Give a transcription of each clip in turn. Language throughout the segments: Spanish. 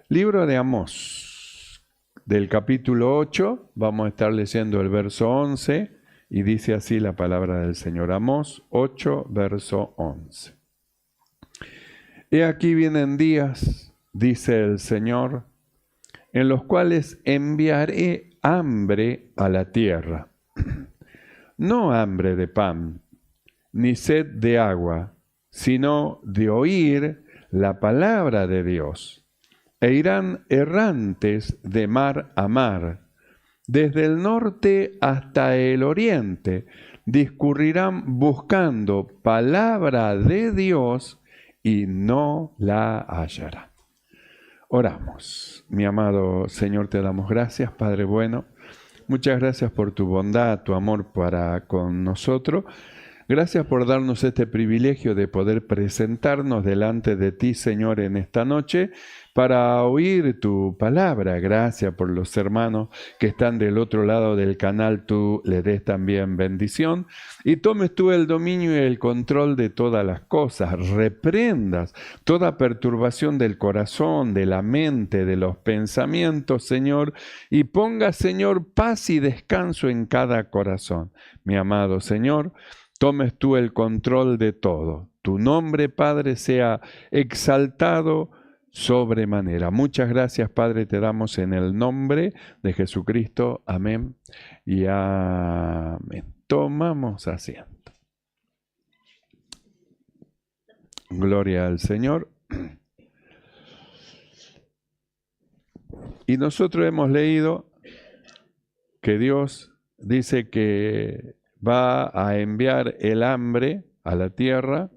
Libro de Amós, del capítulo 8, vamos a estar leyendo el verso 11, y dice así la palabra del Señor. Amós 8, verso 11. He aquí vienen días, dice el Señor, en los cuales enviaré hambre a la tierra. No hambre de pan, ni sed de agua, sino de oír la palabra de Dios. E irán errantes de mar a mar, desde el norte hasta el oriente, discurrirán buscando palabra de Dios y no la hallarán. Oramos. Mi amado Señor, te damos gracias, Padre bueno. Muchas gracias por tu bondad, tu amor para con nosotros. Gracias por darnos este privilegio de poder presentarnos delante de ti, Señor, en esta noche para oír tu palabra. Gracias por los hermanos que están del otro lado del canal. Tú le des también bendición y tomes tú el dominio y el control de todas las cosas. Reprendas toda perturbación del corazón, de la mente, de los pensamientos, Señor, y ponga, Señor, paz y descanso en cada corazón. Mi amado Señor, tomes tú el control de todo. Tu nombre, Padre, sea exaltado sobremanera. Muchas gracias, Padre, te damos en el nombre de Jesucristo. Amén y amén. Tomamos asiento. Gloria al Señor. Y nosotros hemos leído que Dios dice que va a enviar el hambre a la tierra,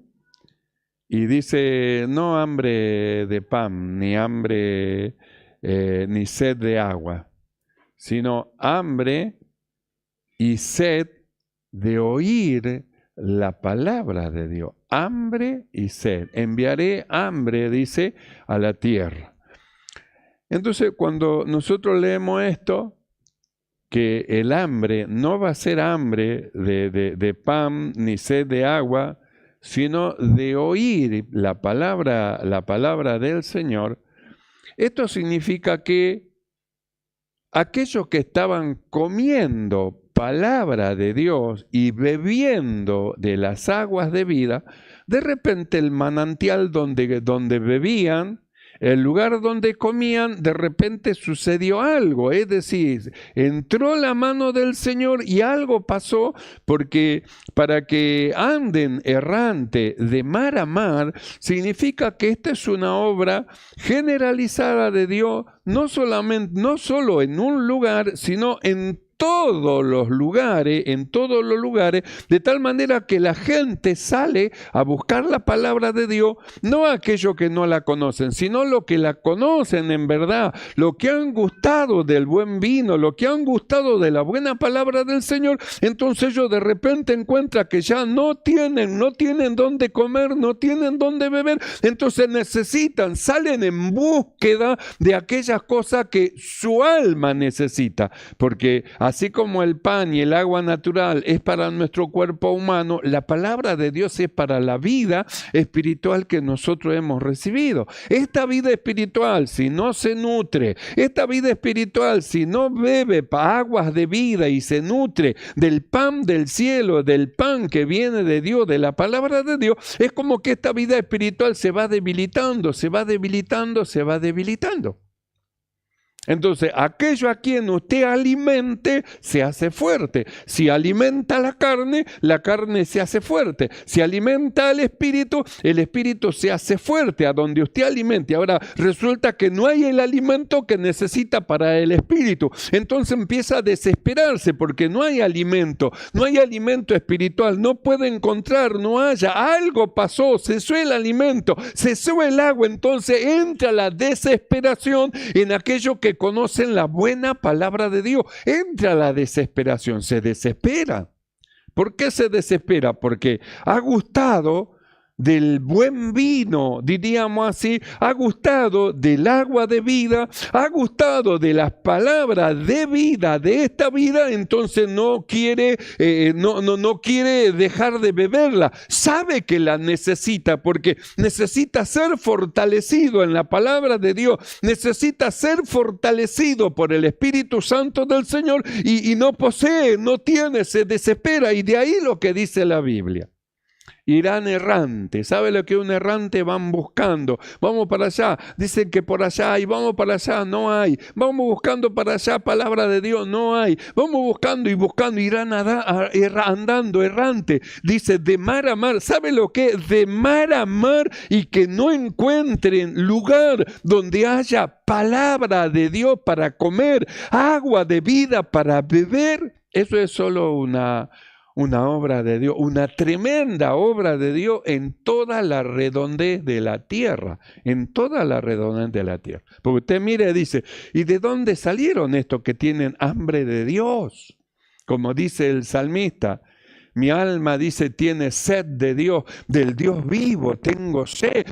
y dice no hambre de pan, ni hambre ni sed de agua, sino hambre y sed de oír la palabra de Dios. Hambre y sed. Enviaré hambre, dice, a la tierra. Entonces, cuando nosotros leemos esto, que el hambre no va a ser hambre de pan ni sed de agua, sino de oír la palabra del Señor. Esto significa que aquellos que estaban comiendo palabra de Dios y bebiendo de las aguas de vida, de repente el manantial donde bebían, el lugar donde comían, de repente sucedió algo, es decir, entró la mano del Señor y algo pasó, porque para que anden errante de mar a mar, significa que esta es una obra generalizada de Dios, no solo en un lugar, sino en todos los lugares, de tal manera que la gente sale a buscar la palabra de Dios, no aquellos que no la conocen, sino los que la conocen en verdad, los que han gustado del buen vino, los que han gustado de la buena palabra del Señor. Entonces ellos de repente encuentran que ya no tienen dónde comer, no tienen dónde beber, entonces salen en búsqueda de aquellas cosas que su alma necesita, porque así como el pan y el agua natural es para nuestro cuerpo humano, la palabra de Dios es para la vida espiritual que nosotros hemos recibido. Esta vida espiritual, si no se nutre, esta vida espiritual, si no bebe aguas de vida y se nutre del pan del cielo, del pan que viene de Dios, de la palabra de Dios, es como que esta vida espiritual se va debilitando. Entonces, aquello a quien usted alimente se hace fuerte. Si alimenta la carne se hace fuerte. Si alimenta al espíritu, el espíritu se hace fuerte a donde usted alimente. Ahora, resulta que no hay el alimento que necesita para el espíritu. Entonces empieza a desesperarse porque no hay alimento espiritual. No puede encontrar, no haya. Algo pasó, cesó el alimento, cesó el agua. Entonces entra la desesperación en aquello que conocen la buena palabra de Dios. Entra la desesperación, se desespera. ¿Por qué se desespera? Porque ha gustado del buen vino, diríamos así, ha gustado del agua de vida, ha gustado de las palabras de vida de esta vida, entonces no quiere dejar de beberla. Sabe que la necesita porque necesita ser fortalecido en la palabra de Dios, necesita ser fortalecido por el Espíritu Santo del Señor y no posee, no tiene, se desespera, y de ahí lo que dice la Biblia. Irán errantes. ¿Sabe lo que un errante? Van buscando. Vamos para allá. Dicen que por allá hay. Vamos para allá. No hay. Vamos buscando para allá. Palabra de Dios. No hay. Vamos buscando y buscando. Irán andando errante. Dice de mar a mar. ¿Sabe lo que? De mar a mar, y que no encuentren lugar donde haya palabra de Dios para comer, agua de vida para beber. Eso es solo una obra de Dios, una tremenda obra de Dios en toda la redondez de la tierra, en toda la redondez de la tierra. Porque usted mire, dice, ¿y de dónde salieron estos que tienen hambre de Dios? Como dice el salmista, mi alma, dice, tiene sed de Dios, del Dios vivo. Tengo sed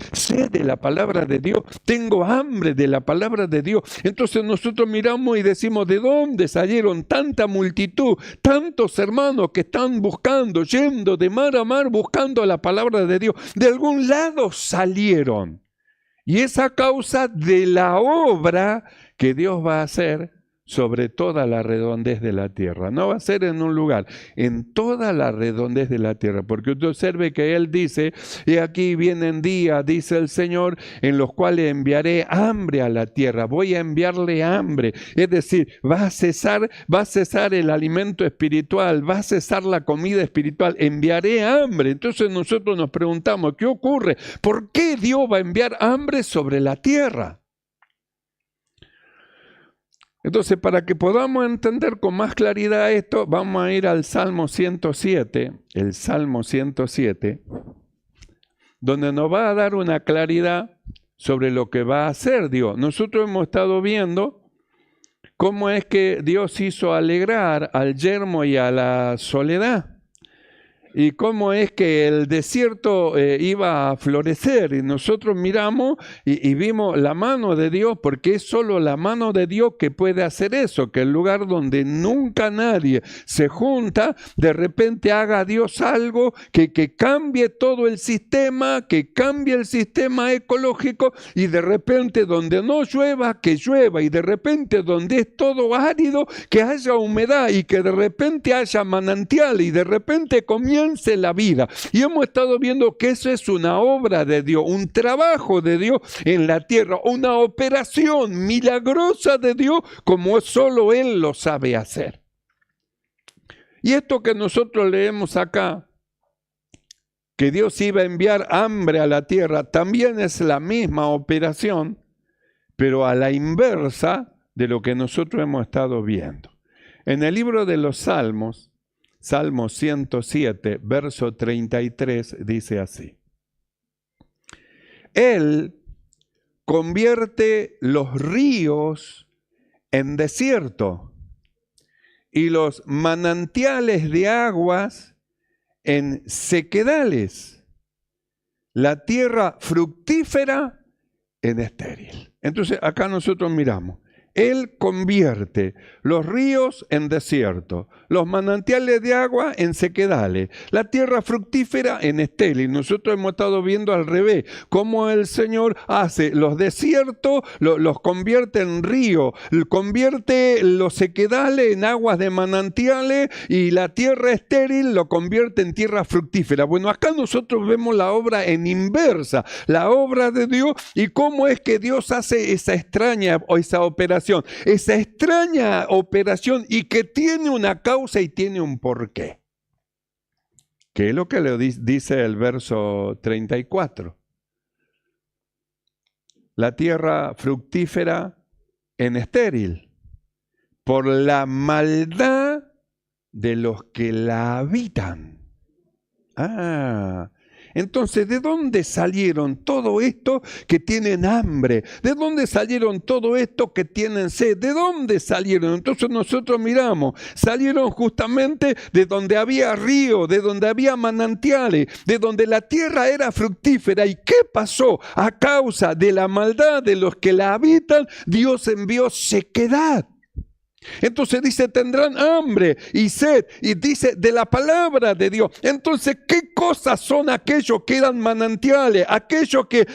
de la palabra de Dios. Tengo hambre de la palabra de Dios. Entonces nosotros miramos y decimos, ¿de dónde salieron tanta multitud? Tantos hermanos que están buscando, yendo de mar a mar, buscando la palabra de Dios. De algún lado salieron. Y es a causa de la obra que Dios va a hacer sobre toda la redondez de la tierra. No va a ser en un lugar, en toda la redondez de la tierra. Porque usted observe que Él dice, y aquí vienen días, dice el Señor, en los cuales enviaré hambre a la tierra. Voy a enviarle hambre. Es decir, va a cesar el alimento espiritual, va a cesar la comida espiritual. Enviaré hambre. Entonces nosotros nos preguntamos, ¿qué ocurre? ¿Por qué Dios va a enviar hambre sobre la tierra? Entonces, para que podamos entender con más claridad esto, vamos a ir al Salmo 107, el Salmo 107, donde nos va a dar una claridad sobre lo que va a hacer Dios. Nosotros hemos estado viendo cómo es que Dios hizo alegrar al yermo y a la soledad. Y cómo es que el desierto iba a florecer. Y nosotros miramos y vimos la mano de Dios, porque es solo la mano de Dios que puede hacer eso, que el lugar donde nunca nadie se junta, de repente haga Dios algo que cambie todo el sistema, que cambie el sistema ecológico, y de repente donde no llueva, que llueva, y de repente donde es todo árido, que haya humedad, y que de repente haya manantial, y de repente comience la vida. Y hemos estado viendo que eso es una obra de Dios, un trabajo de Dios en la tierra, una operación milagrosa de Dios como solo Él lo sabe hacer. Y esto que nosotros leemos acá, que Dios iba a enviar hambre a la tierra, también es la misma operación, pero a la inversa de lo que nosotros hemos estado viendo. En el libro de los Salmos, Salmo 107, verso 33, dice así: Él convierte los ríos en desierto y los manantiales de aguas en sequedales, la tierra fructífera en estéril. Entonces acá nosotros miramos, Él convierte los ríos en desierto, los manantiales de agua en sequedales, la tierra fructífera en estéril. Nosotros hemos estado viendo al revés, cómo el Señor hace los desiertos, los convierte en río, convierte los sequedales en aguas de manantiales, y la tierra estéril lo convierte en tierra fructífera. Bueno, acá nosotros vemos la obra en inversa, la obra de Dios, y cómo es que Dios hace esa extraña o esa operación, y que tiene una causa y tiene un porqué. ¿Qué es lo que le dice el verso 34? La tierra fructífera en estéril, por la maldad de los que la habitan. Entonces, ¿de dónde salieron todo esto que tienen hambre? ¿De dónde salieron todo esto que tienen sed? ¿De dónde salieron? Entonces nosotros miramos, salieron justamente de donde había río, de donde había manantiales, de donde la tierra era fructífera. ¿Y qué pasó? A causa de la maldad de los que la habitan, Dios envió sequedad. Entonces dice, tendrán hambre y sed, y dice de la palabra de Dios. Entonces, ¿qué cosas son aquellos que eran manantiales? Aquellos que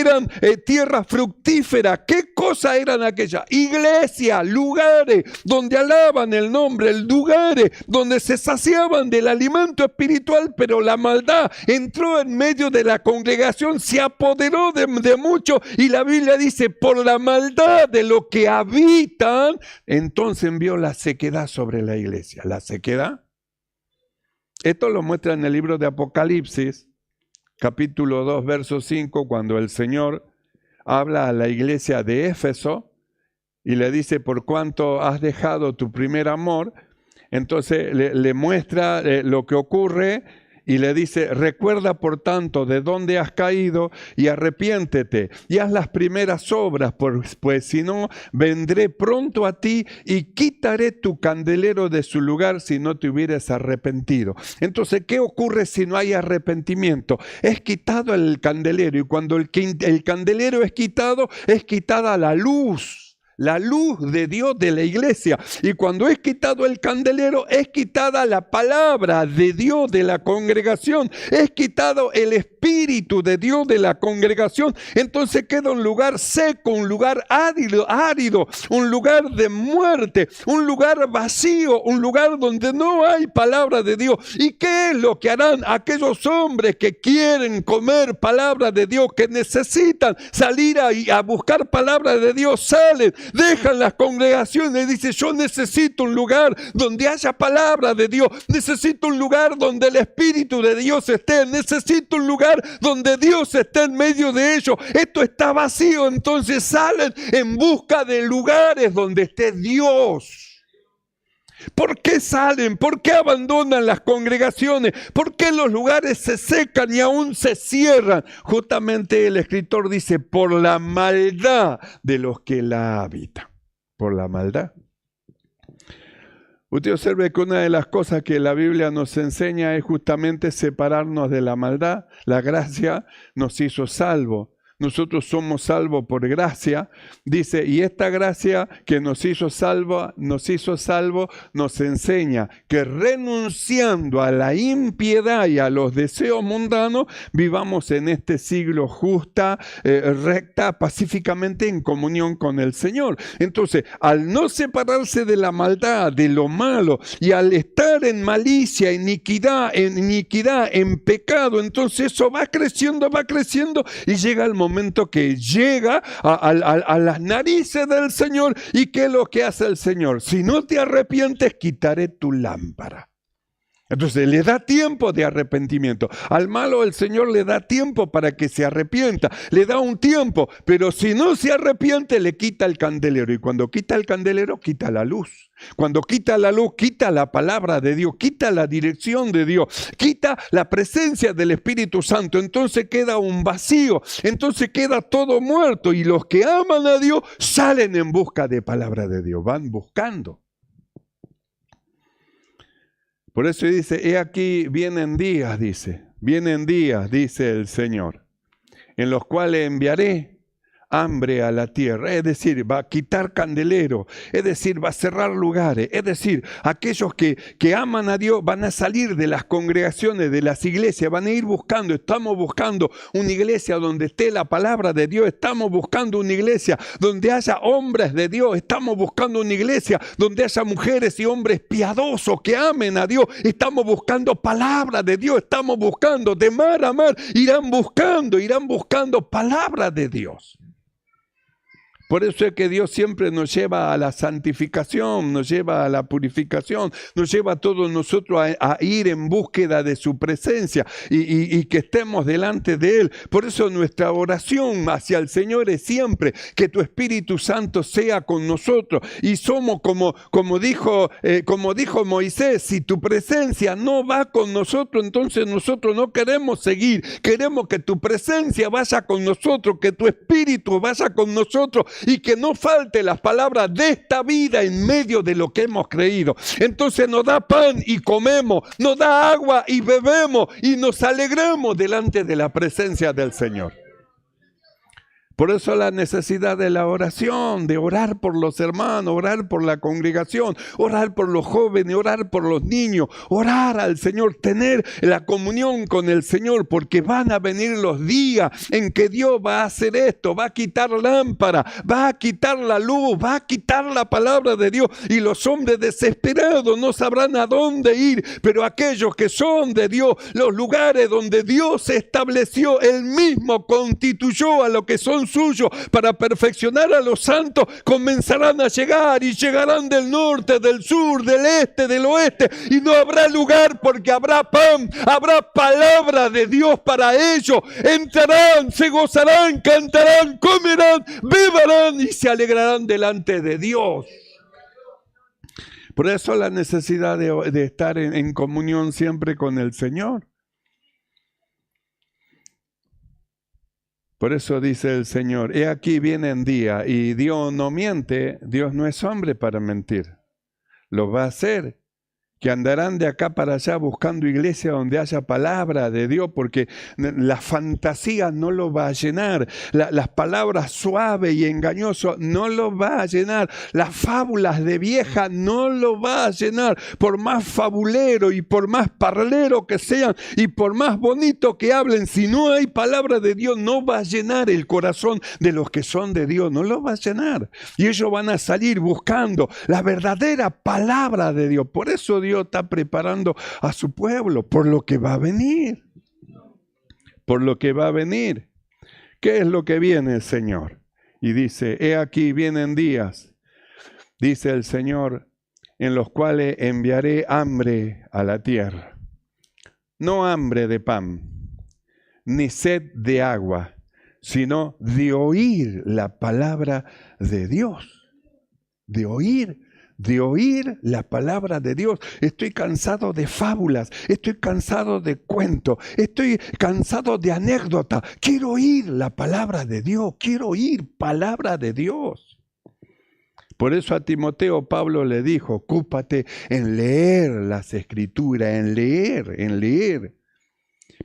eran tierra fructífera. ¿Qué cosas eran aquellas? Iglesias, lugares donde alaban el nombre, lugares donde se saciaban del alimento espiritual, pero la maldad entró en medio de la congregación, se apoderó de muchos, y la Biblia dice, por la maldad de los que habitan, entonces envió la sequedad sobre la iglesia. La sequedad, esto lo muestra en el libro de Apocalipsis, capítulo 2, verso 5, cuando el Señor habla a la iglesia de Éfeso y le dice, por cuanto has dejado tu primer amor. Entonces le muestra lo que ocurre y le dice, recuerda por tanto de dónde has caído y arrepiéntete y haz las primeras obras, pues si no, vendré pronto a ti y quitaré tu candelero de su lugar si no te hubieras arrepentido. Entonces, ¿qué ocurre si no hay arrepentimiento? Es quitado el candelero, y cuando el candelero es quitada la luz. La luz de Dios de la iglesia. Y cuando es quitado el candelero, es quitada la palabra de Dios de la congregación. Es quitado el Espíritu de Dios de la congregación. Entonces queda un lugar seco, un lugar árido, un lugar de muerte, un lugar vacío, un lugar donde no hay palabra de Dios. ¿Y qué es lo que harán aquellos hombres que quieren comer palabra de Dios, que necesitan salir a buscar palabra de Dios? Salen, dejan las congregaciones y dicen, yo necesito un lugar donde haya palabra de Dios, necesito un lugar donde el Espíritu de Dios esté, necesito un lugar donde Dios esté en medio de ellos. Esto está vacío, entonces salen en busca de lugares donde esté Dios. ¿Por qué salen? ¿Por qué abandonan las congregaciones? ¿Por qué los lugares se secan y aún se cierran? Justamente el escritor dice, por la maldad de los que la habitan. Por la maldad. Usted observe que una de las cosas que la Biblia nos enseña es justamente separarnos de la maldad. La gracia nos hizo salvos. Nosotros somos salvos por gracia, dice, y esta gracia que nos hizo salvo, nos enseña que renunciando a la impiedad y a los deseos mundanos, vivamos en este siglo justa, recta, pacíficamente en comunión con el Señor. Entonces, al no separarse de la maldad, de lo malo, y al estar en malicia, iniquidad, en pecado, entonces eso va creciendo, y llega el momento que llega a las narices del Señor. ¿Y qué es lo que hace el Señor? Si no te arrepientes, quitaré tu lámpara. Entonces le da tiempo de arrepentimiento. Al malo el Señor le da tiempo para que se arrepienta. Le da un tiempo, pero si no se arrepiente, le quita el candelero. Y cuando quita el candelero, quita la luz. Cuando quita la luz, quita la palabra de Dios, quita la dirección de Dios, quita la presencia del Espíritu Santo. Entonces queda un vacío, entonces queda todo muerto. Y los que aman a Dios salen en busca de palabra de Dios, van buscando. Por eso dice, he aquí vienen días, dice el Señor, en los cuales enviaré hambre a la tierra, es decir, va a quitar candelero, es decir, va a cerrar lugares, es decir, aquellos que aman a Dios van a salir de las congregaciones, de las iglesias, van a ir buscando. Estamos buscando una iglesia donde esté la palabra de Dios, estamos buscando una iglesia donde haya hombres de Dios, estamos buscando una iglesia donde haya mujeres y hombres piadosos que amen a Dios, estamos buscando palabra de Dios, estamos buscando de mar a mar, irán buscando palabra de Dios. Por eso es que Dios siempre nos lleva a la santificación, nos lleva a la purificación, nos lleva a todos nosotros a ir en búsqueda de su presencia y que estemos delante de Él. Por eso nuestra oración hacia el Señor es siempre que tu Espíritu Santo sea con nosotros. Y somos como dijo Moisés, si tu presencia no va con nosotros, entonces nosotros no queremos seguir. Queremos que tu presencia vaya con nosotros, que tu Espíritu vaya con nosotros y que no falte las palabras de esta vida en medio de lo que hemos creído. Entonces nos da pan y comemos, nos da agua y bebemos y nos alegramos delante de la presencia del Señor. Por eso la necesidad de la oración, de orar por los hermanos, orar por la congregación, orar por los jóvenes, orar por los niños, orar al Señor, tener la comunión con el Señor, porque van a venir los días en que Dios va a hacer esto, va a quitar lámpara, va a quitar la luz, va a quitar la palabra de Dios y los hombres desesperados no sabrán a dónde ir, pero aquellos que son de Dios, los lugares donde Dios se estableció, Él mismo constituyó a lo que son suyos para perfeccionar a los santos, comenzarán a llegar y llegarán del norte, del sur, del este, del oeste, y no habrá lugar porque habrá pan, habrá palabra de Dios para ellos. Entrarán, se gozarán, cantarán, comerán, beberán y se alegrarán delante de Dios. Por eso la necesidad de estar en comunión siempre con el Señor. Por eso dice el Señor, he aquí vienen días, y Dios no miente, Dios no es hombre para mentir. Lo va a hacer, que andarán de acá para allá buscando iglesia donde haya palabra de Dios, porque la fantasía no lo va a llenar, las palabras suaves y engañosas no lo va a llenar, las fábulas de vieja no lo va a llenar, por más fabulero y por más parlero que sean y por más bonito que hablen, si no hay palabra de Dios no va a llenar el corazón de los que son de Dios, no lo va a llenar, y ellos van a salir buscando la verdadera palabra de Dios. Por eso Dios está preparando a su pueblo por lo que va a venir. Por lo que va a venir. ¿Qué es lo que viene el Señor? Y dice, he aquí vienen días, dice el Señor, en los cuales enviaré hambre a la tierra. No hambre de pan, ni sed de agua, sino de oír la palabra de Dios. De oír la palabra de Dios. Estoy cansado de fábulas, estoy cansado de cuentos, estoy cansado de anécdotas. Quiero oír la palabra de Dios, quiero oír palabra de Dios. Por eso a Timoteo Pablo le dijo, ocúpate en leer las Escrituras, en leer.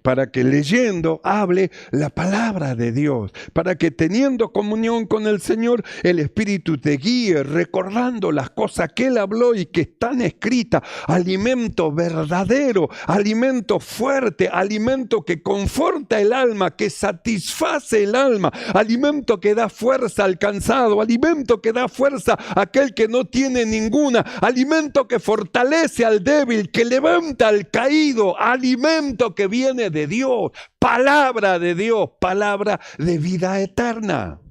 Para que leyendo hable la palabra de Dios, para que teniendo comunión con el Señor, el Espíritu te guíe, recordando las cosas que Él habló y que están escritas, alimento verdadero, alimento fuerte, alimento que conforta el alma, que satisface el alma, alimento que da fuerza al cansado, alimento que da fuerza a aquel que no tiene ninguna, alimento que fortalece al débil, que levanta al caído, alimento que viene de Dios, palabra de Dios, palabra de vida eterna.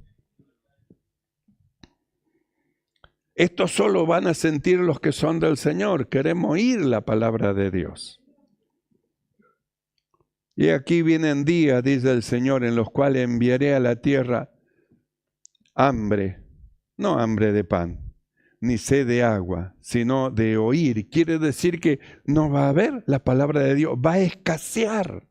Esto solo van a sentir los que son del Señor. Queremos oír la palabra de Dios. Y aquí vienen días, dice el Señor, en los cuales enviaré a la tierra hambre, no hambre de pan, ni sed de agua, sino de oír. Quiere decir que no va a haber la palabra de Dios, va a escasear.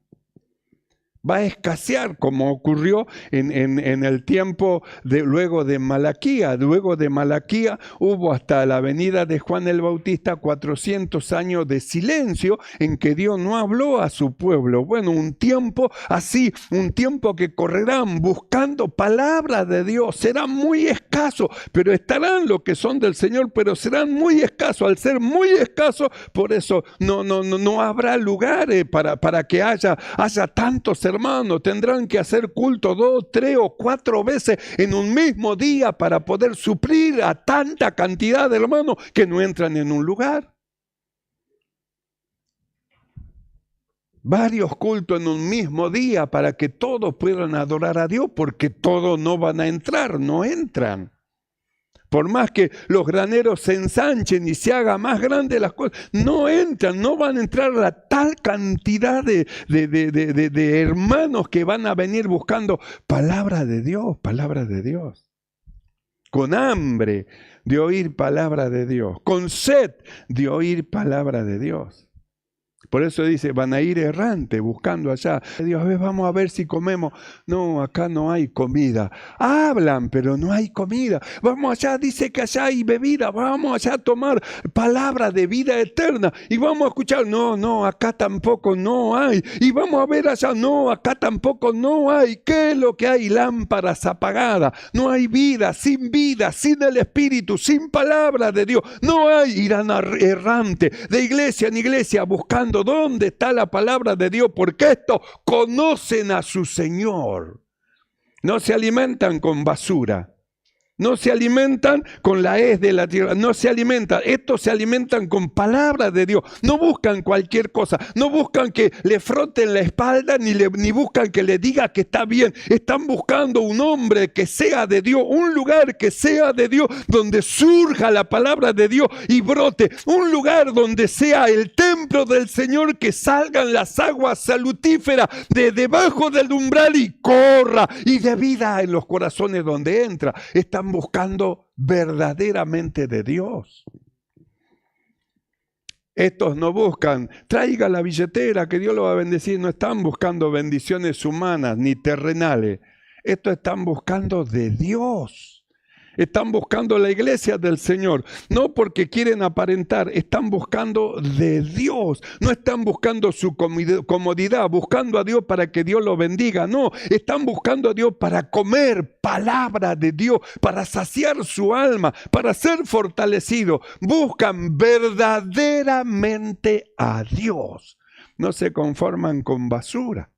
Va a escasear, como ocurrió en el tiempo luego de Malaquía. Luego de Malaquía hubo hasta la venida de Juan el Bautista 400 años de silencio en que Dios no habló a su pueblo. Bueno, un tiempo así, un tiempo que correrán buscando palabras de Dios. Serán muy escasos, pero estarán los que son del Señor, pero serán muy escasos. Al ser muy escasos, por eso no habrá lugares para que haya tantos hermanos. Tendrán que hacer culto 2, 3 o 4 veces en un mismo día para poder suplir a tanta cantidad de hermanos que no entran en un lugar. Varios cultos en un mismo día para que todos puedan adorar a Dios, porque todos no van a entrar, no entran. Por más que los graneros se ensanchen y se haga más grande las cosas, no entran, no van a entrar la tal cantidad de hermanos que van a venir buscando palabra de Dios, con hambre de oír palabra de Dios, con sed de oír palabra de Dios. Por eso dice, van a ir errante buscando allá. Dios, a ver, vamos a ver si comemos. No, acá no hay comida. Hablan, pero no hay comida. Vamos allá, dice que allá hay bebida. Vamos allá a tomar palabra de vida eterna. Y vamos a escuchar, no, acá tampoco no hay. Y vamos a ver allá, no, acá tampoco no hay. ¿Qué es lo que hay? Lámparas apagadas. No hay vida, sin el Espíritu, sin palabra de Dios. No hay, irán errante de iglesia en iglesia buscando dónde está la palabra de Dios, porque estos conocen a su Señor. No se alimentan con basura. No se alimentan con la hez de la tierra, no se alimentan. Estos se alimentan con palabra de Dios. No buscan cualquier cosa, no buscan que le froten la espalda, ni buscan que le diga que está bien. Están buscando un hombre que sea de Dios, un lugar que sea de Dios, donde surja la palabra de Dios y brote. Un lugar donde sea el templo del Señor, que salgan las aguas salutíferas de debajo del umbral y corra, y de vida en los corazones donde entra. Están buscando verdaderamente de Dios. Estos no buscan, traiga la billetera que Dios lo va a bendecir. No están buscando bendiciones humanas ni terrenales. Estos están buscando de Dios. Están buscando la iglesia del Señor, no porque quieren aparentar, están buscando de Dios. No están buscando su comodidad, buscando a Dios para que Dios lo bendiga. No, están buscando a Dios para comer palabra de Dios, para saciar su alma, para ser fortalecido. Buscan verdaderamente a Dios. No se conforman con basura.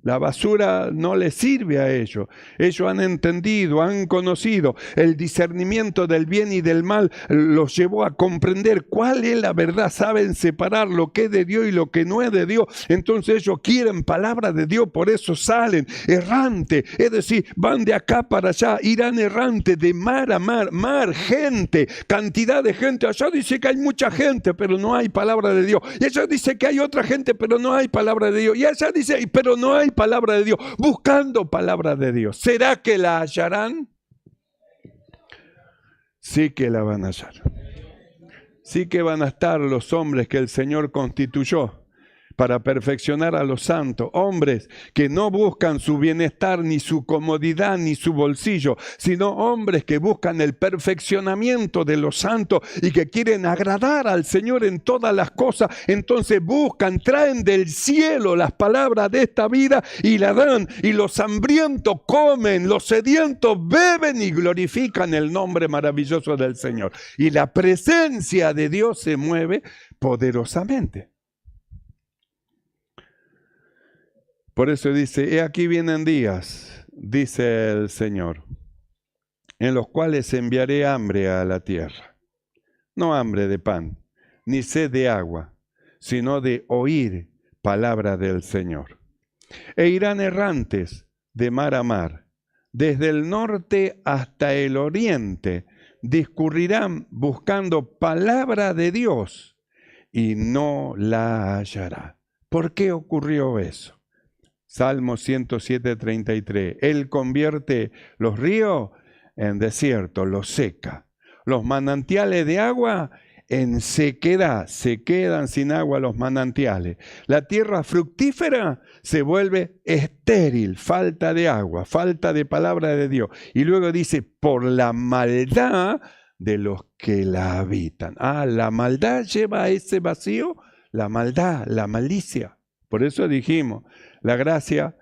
La basura no les sirve a ellos. Ellos han entendido, han conocido. El discernimiento del bien y del mal los llevó a comprender cuál es la verdad. Saben separar lo que es de Dios y lo que no es de Dios. Entonces ellos quieren palabra de Dios, por eso salen errantes. Es decir, van de acá para allá, irán errantes de mar a mar, gente, cantidad de gente. Allá dice que hay mucha gente, pero no hay palabra de Dios. Y allá dice que hay otra gente, pero no hay palabra de Dios. Y allá dice, pero no hay palabra de Dios, buscando palabra de Dios. ¿Será que la hallarán? Sí que la van a hallar. Sí que van a estar los hombres que el Señor constituyó para perfeccionar a los santos, hombres que no buscan su bienestar, ni su comodidad, ni su bolsillo, sino hombres que buscan el perfeccionamiento de los santos y que quieren agradar al Señor en todas las cosas. Entonces buscan, traen del cielo las palabras de esta vida y la dan, y los hambrientos comen, los sedientos beben y glorifican el nombre maravilloso del Señor. Y la presencia de Dios se mueve poderosamente. Por eso dice, he aquí vienen días, dice el Señor, en los cuales enviaré hambre a la tierra. No hambre de pan, ni sed de agua, sino de oír palabra del Señor. E irán errantes de mar a mar, desde el norte hasta el oriente, discurrirán buscando palabra de Dios y no la hallará. ¿Por qué ocurrió eso? Salmo 107, 33. Él convierte los ríos en desierto, los seca. Los manantiales de agua en sequedad. Se quedan sin agua los manantiales. La tierra fructífera se vuelve estéril. Falta de agua, falta de palabra de Dios. Y luego dice, por la maldad de los que la habitan. La maldad lleva a ese vacío. La maldad, la malicia. Por eso dijimos, la gracia,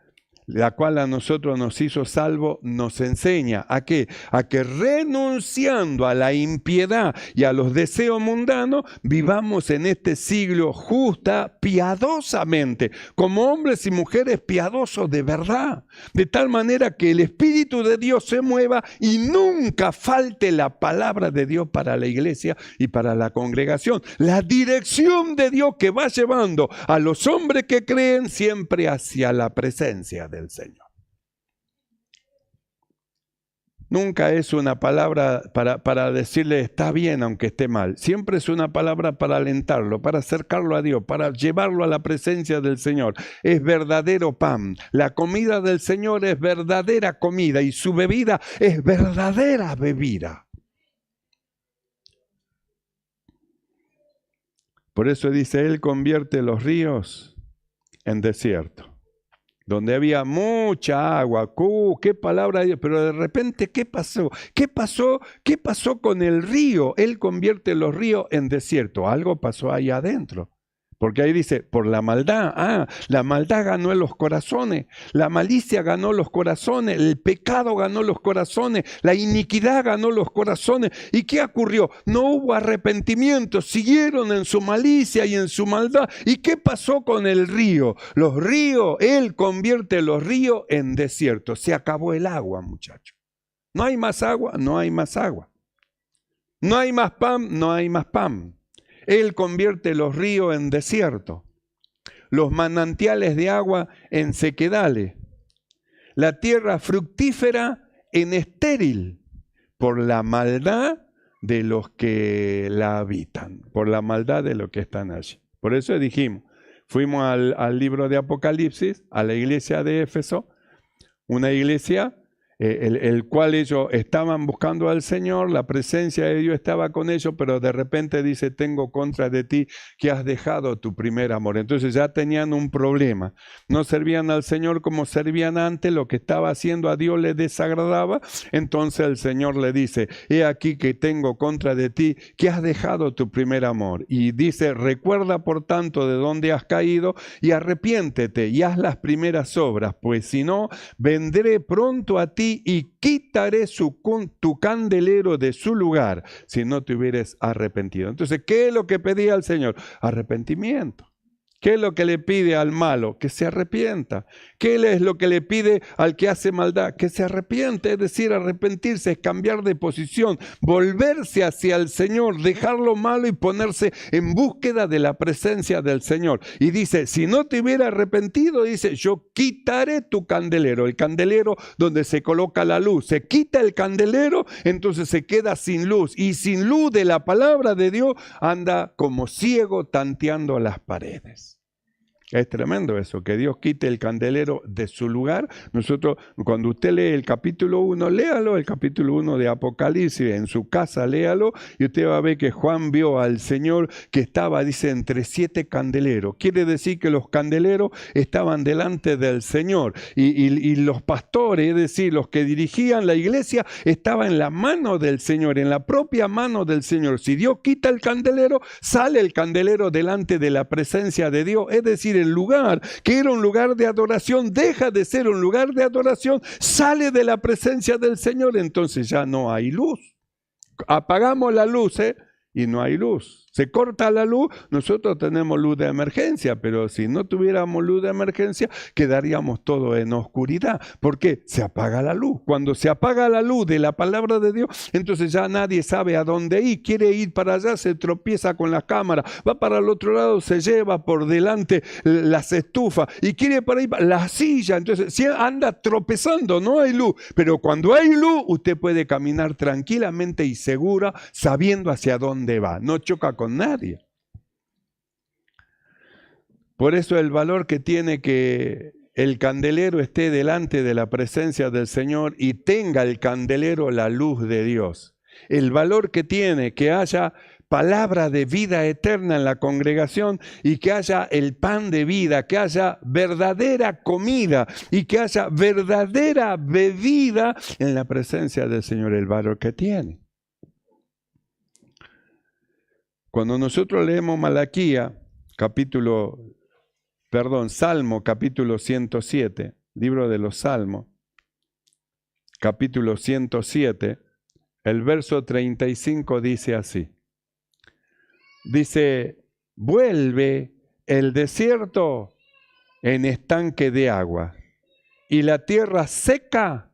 la cual a nosotros nos hizo salvo, nos enseña ¿a qué? A que renunciando a la impiedad y a los deseos mundanos, vivamos en este siglo justa, piadosamente, como hombres y mujeres piadosos de verdad, de tal manera que el Espíritu de Dios se mueva y nunca falte la palabra de Dios para la iglesia y para la congregación. La dirección de Dios que va llevando a los hombres que creen siempre hacia la presencia del Señor. Nunca es una palabra para decirle está bien aunque esté mal. Siempre es una palabra para alentarlo, para acercarlo a Dios, para llevarlo a la presencia del Señor. Es verdadero pan. La comida del Señor es verdadera comida y su bebida es verdadera bebida. Por eso dice, Él convierte los ríos en desierto. Donde había mucha agua, qué palabra de Dios, pero de repente, ¿qué pasó? ¿Qué pasó? ¿Qué pasó con el río? Él convierte los ríos en desierto. Algo pasó ahí adentro. Porque ahí dice, por la maldad. La maldad ganó en los corazones, la malicia ganó los corazones, el pecado ganó los corazones, la iniquidad ganó los corazones. ¿Y qué ocurrió? No hubo arrepentimiento, siguieron en su malicia y en su maldad. ¿Y qué pasó con el río? Los ríos, Él convierte los ríos en desierto. Se acabó el agua, muchachos. No hay más agua, no hay más agua. No hay más pan, no hay más pan. Él convierte los ríos en desierto, los manantiales de agua en sequedales, la tierra fructífera en estéril, por la maldad de los que la habitan, por la maldad de los que están allí. Por eso dijimos, fuimos al libro de Apocalipsis, a la iglesia de Éfeso, una iglesia el cual ellos estaban buscando al Señor, la presencia de Dios estaba con ellos, pero de repente dice, tengo contra de ti que has dejado tu primer amor. Entonces ya tenían un problema, no servían al Señor como servían antes, lo que estaba haciendo a Dios les desagradaba. Entonces el Señor le dice, he aquí que tengo contra de ti que has dejado tu primer amor. Y dice, recuerda por tanto de dónde has caído y arrepiéntete y haz las primeras obras, pues si no, vendré pronto a ti y quitaré tu candelero de su lugar si no te hubieres arrepentido. Entonces, ¿qué es lo que pedía al Señor? Arrepentimiento. ¿Qué es lo que le pide al malo? Que se arrepienta. ¿Qué es lo que le pide al que hace maldad? Que se arrepiente. Es decir, arrepentirse es cambiar de posición, volverse hacia el Señor, dejar lo malo y ponerse en búsqueda de la presencia del Señor. Y dice, si no te hubiera arrepentido, dice, yo quitaré tu candelero. El candelero donde se coloca la luz. Se quita el candelero, entonces se queda sin luz. Y sin luz de la palabra de Dios anda como ciego tanteando las paredes. Es tremendo eso, que Dios quite el candelero de su lugar. Nosotros, cuando usted lee el capítulo 1, léalo, el capítulo 1 de Apocalipsis, en su casa léalo, y usted va a ver que Juan vio al Señor que estaba, dice, entre 7 candeleros. Quiere decir que los candeleros estaban delante del Señor, y los pastores, es decir, los que dirigían la iglesia, estaban en la mano del Señor, en la propia mano del Señor. Si Dios quita el candelero, sale el candelero delante de la presencia de Dios, es decir, el lugar que era un lugar de adoración deja de ser un lugar de adoración, sale de la presencia del Señor, entonces ya no hay luz. Apagamos la luz, y no hay luz. Se corta la luz, nosotros tenemos luz de emergencia, pero si no tuviéramos luz de emergencia, quedaríamos todos en oscuridad. ¿Por qué? Se apaga la luz. Cuando se apaga la luz de la palabra de Dios, entonces ya nadie sabe a dónde ir. Quiere ir para allá, se tropieza con la cámara, va para el otro lado, se lleva por delante las estufas y quiere para ahí la silla. Entonces si anda tropezando, no hay luz. Pero cuando hay luz, usted puede caminar tranquilamente y segura, sabiendo hacia dónde va. No choca con nadie. Por eso el valor que tiene que el candelero esté delante de la presencia del Señor y tenga el candelero la luz de Dios. El valor que tiene que haya palabra de vida eterna en la congregación y que haya el pan de vida, que haya verdadera comida y que haya verdadera bebida en la presencia del Señor, el valor que tiene. Cuando nosotros leemos Salmo capítulo 107, libro de los Salmos, capítulo 107, el verso 35 dice así. Dice, vuelve el desierto en estanque de agua y la tierra seca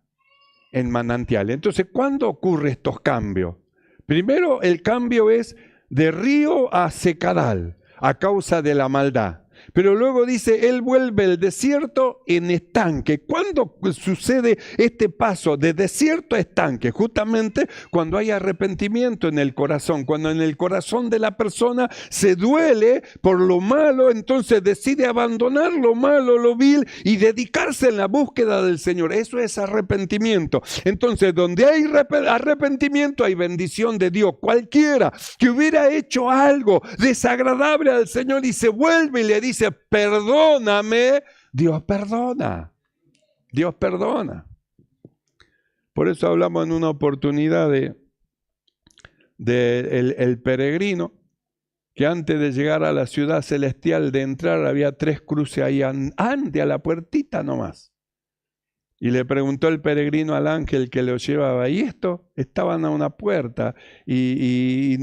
en manantial. Entonces, ¿cuándo ocurren estos cambios? Primero, el cambio es de río a secadal, a causa de la maldad. Pero luego dice, Él vuelve el desierto en estanque. ¿Cuándo sucede este paso de desierto a estanque? Justamente cuando hay arrepentimiento en el corazón, cuando en el corazón de la persona se duele por lo malo, entonces decide abandonar lo malo, lo vil y dedicarse en la búsqueda del Señor. Eso es arrepentimiento. Entonces, donde hay arrepentimiento hay bendición de Dios. Cualquiera que hubiera hecho algo desagradable al Señor y se vuelve y le dice, perdóname, Dios perdona. Dios perdona. Por eso hablamos en una oportunidad de el peregrino, que antes de llegar a la ciudad celestial, de entrar, había 3 cruces ahí ante a la puertita nomás. Y le preguntó el peregrino al ángel que lo llevaba, ¿y esto? Estaban a una puerta y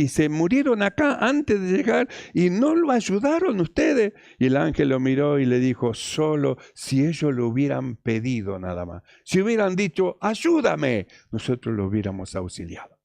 se murieron acá antes de llegar y no lo ayudaron ustedes. Y el ángel lo miró y le dijo, solo si ellos lo hubieran pedido nada más. Si hubieran dicho, ayúdame, nosotros lo hubiéramos auxiliado.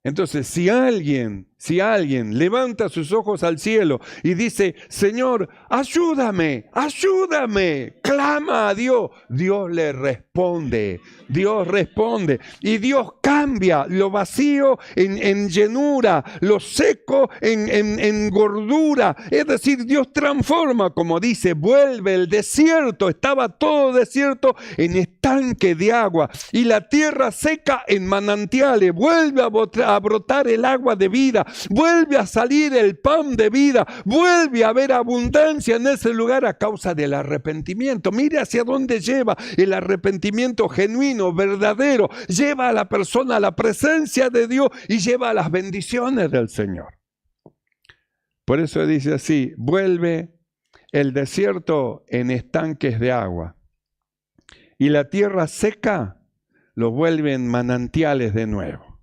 Entonces, si alguien levanta sus ojos al cielo y dice, Señor, ayúdame, ayúdame, clama a Dios, Dios le responde, Dios responde. Y Dios cambia lo vacío en llenura, lo seco en gordura. Es decir, Dios transforma, como dice, vuelve el desierto, estaba todo desierto en estanque de agua. Y la tierra seca en manantiales, vuelve a brotar el agua de vida, vuelve a salir el pan de vida, vuelve a haber abundancia en ese lugar a causa del arrepentimiento. Mire hacia dónde lleva el arrepentimiento genuino, verdadero. Lleva a la persona a la presencia de Dios y lleva a las bendiciones del Señor. Por eso dice así, vuelve el desierto en estanques de agua y la tierra seca lo vuelve en manantiales de nuevo.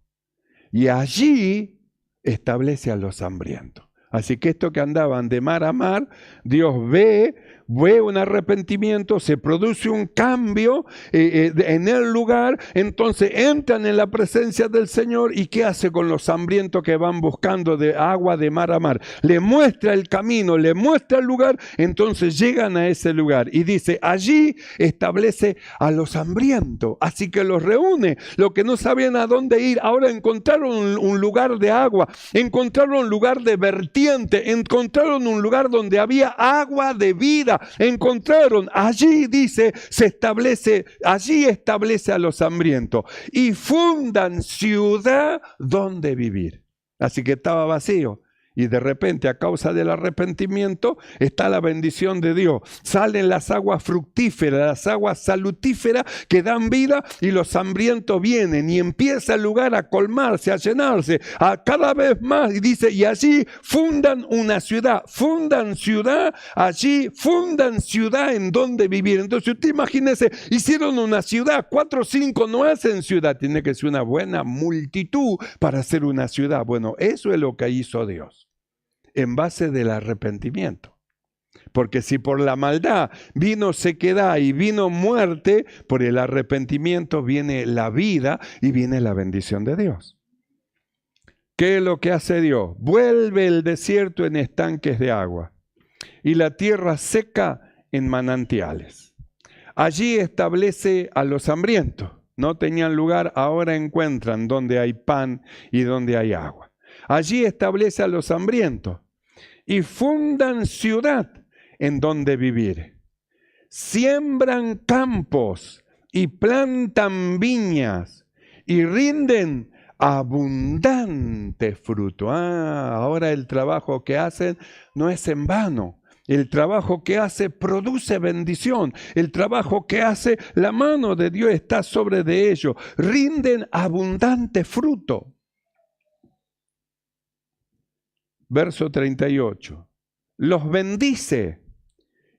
Y allí establece a los hambrientos. Así que esto que andaban de mar a mar, Dios ve un arrepentimiento, se produce un cambio en el lugar, entonces entran en la presencia del Señor. ¿Y qué hace con los hambrientos que van buscando de agua de mar a mar? Le muestra el camino, le muestra el lugar, entonces llegan a ese lugar y dice, allí establece a los hambrientos. Así que los reúne, los que no sabían a dónde ir, ahora encontraron un lugar de agua, encontraron un lugar de vertiente, encontraron un lugar donde había agua de vida. Encontraron, allí dice, allí establece a los hambrientos y fundan ciudad donde vivir. Así que estaba vacío. Y de repente, a causa del arrepentimiento, está la bendición de Dios. Salen las aguas fructíferas, las aguas salutíferas que dan vida, y los hambrientos vienen y empieza el lugar a colmarse, a llenarse, a cada vez más. Y dice, y allí fundan una ciudad, allí fundan ciudad en donde vivir. Entonces usted imagínese, hicieron una ciudad, 4 o 5 no hacen ciudad, tiene que ser una buena multitud para hacer una ciudad. Bueno, eso es lo que hizo Dios, en base del arrepentimiento. Porque si por la maldad vino sequedad y vino muerte, por el arrepentimiento viene la vida y viene la bendición de Dios. ¿Qué es lo que hace Dios? Vuelve el desierto en estanques de agua y la tierra seca en manantiales. Allí establece a los hambrientos. No tenían lugar, ahora encuentran donde hay pan y donde hay agua. Allí establece a los hambrientos y fundan ciudad en donde vivir. Siembran campos y plantan viñas y rinden abundante fruto. Ahora el trabajo que hacen no es en vano. El trabajo que hace produce bendición. El trabajo que hace, la mano de Dios está sobre de ellos. Rinden abundante fruto. Verso 38. Los bendice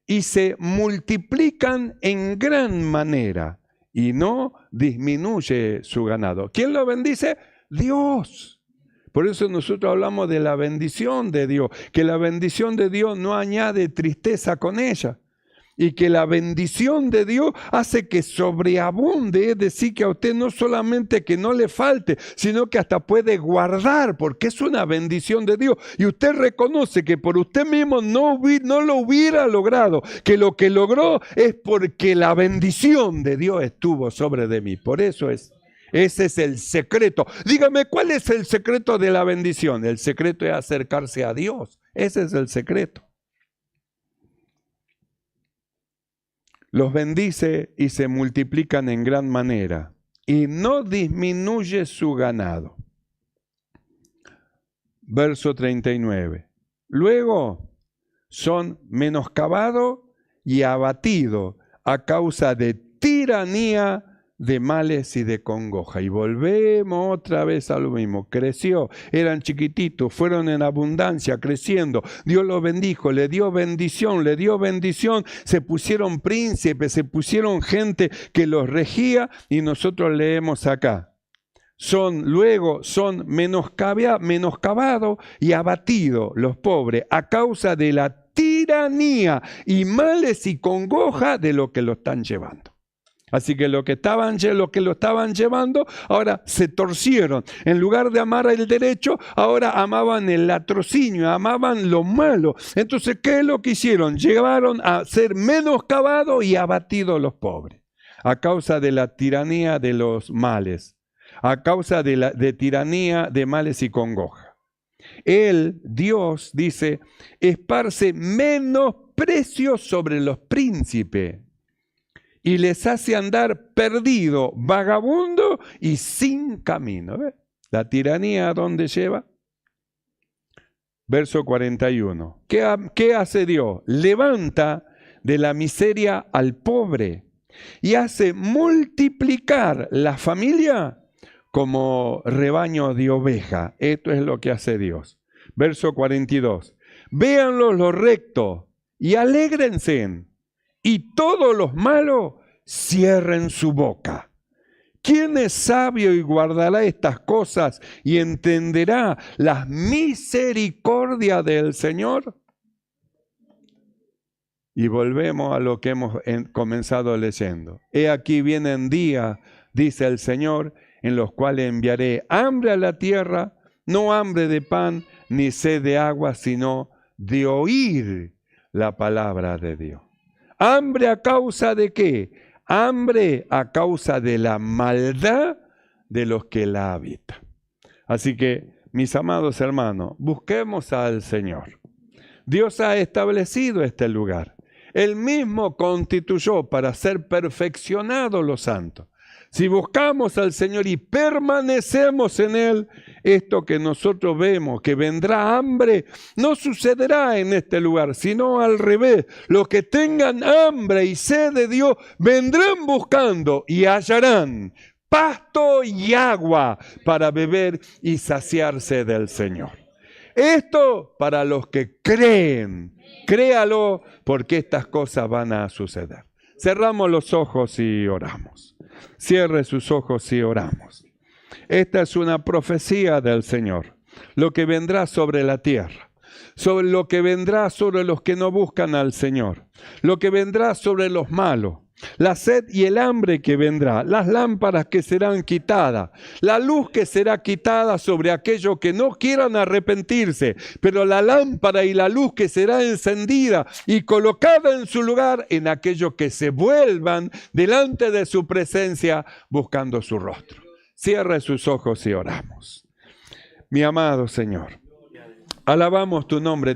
y se multiplican en gran manera y no disminuye su ganado. ¿Quién lo bendice? Dios. Por eso nosotros hablamos de la bendición de Dios, que la bendición de Dios no añade tristeza con ella. Y que la bendición de Dios hace que sobreabunde, es decir, que a usted no solamente que no le falte, sino que hasta puede guardar, porque es una bendición de Dios. Y usted reconoce que por usted mismo no lo hubiera logrado, que lo que logró es porque la bendición de Dios estuvo sobre de mí. Por eso ese es el secreto. Dígame, ¿cuál es el secreto de la bendición? El secreto es acercarse a Dios. Ese es el secreto. Los bendice y se multiplican en gran manera, y no disminuye su ganado. Verso 39. Luego son menoscabados y abatidos a causa de tiranía, de males y de congoja. Y volvemos otra vez a lo mismo. Creció, eran chiquititos, fueron en abundancia, creciendo. Dios los bendijo, le dio bendición, se pusieron príncipes, se pusieron gente que los regía, y nosotros leemos acá. Luego son menoscabados y abatidos los pobres a causa de la tiranía y males y congoja de lo que lo están llevando. Así que lo que lo estaban llevando, ahora se torcieron. En lugar de amar el derecho, ahora amaban el latrocinio, amaban lo malo. Entonces, ¿qué es lo que hicieron? Llegaron a ser menoscabados y abatidos los pobres, a causa de la tiranía de los males, a causa de tiranía de males y congoja. Él, Dios, dice, esparce menosprecio sobre los príncipes y les hace andar perdido, vagabundo y sin camino. ¿Ves? La tiranía, ¿a dónde lleva? Verso 41. ¿Qué hace Dios? Levanta de la miseria al pobre y hace multiplicar la familia como rebaño de oveja. Esto es lo que hace Dios. Verso 42. Véanlos los rectos y alégrense, y todos los malos cierren su boca. ¿Quién es sabio y guardará estas cosas y entenderá las misericordias del Señor? Y volvemos a lo que hemos comenzado leyendo. He aquí vienen días, dice el Señor, en los cuales enviaré hambre a la tierra, no hambre de pan ni sed de agua, sino de oír la palabra de Dios. ¿Hambre a causa de qué? Hambre a causa de la maldad de los que la habitan. Así que, mis amados hermanos, busquemos al Señor. Dios ha establecido este lugar. Él mismo constituyó para ser perfeccionados los santos. Si buscamos al Señor y permanecemos en Él, esto que nosotros vemos, que vendrá hambre, no sucederá en este lugar, sino al revés. Los que tengan hambre y sed de Dios vendrán buscando y hallarán pasto y agua para beber y saciarse del Señor. Esto para los que creen. Créalo, porque estas cosas van a suceder. Cerramos los ojos y oramos. Cierre sus ojos y oramos. Esta es una profecía del Señor. Lo que vendrá sobre la tierra. Sobre lo que vendrá sobre los que no buscan al Señor. Lo que vendrá sobre los malos. La sed y el hambre que vendrá, las lámparas que serán quitadas, la luz que será quitada sobre aquellos que no quieran arrepentirse, pero la lámpara y la luz que será encendida y colocada en su lugar en aquellos que se vuelvan delante de su presencia buscando su rostro. Cierre sus ojos y oramos. Mi amado Señor, alabamos tu nombre.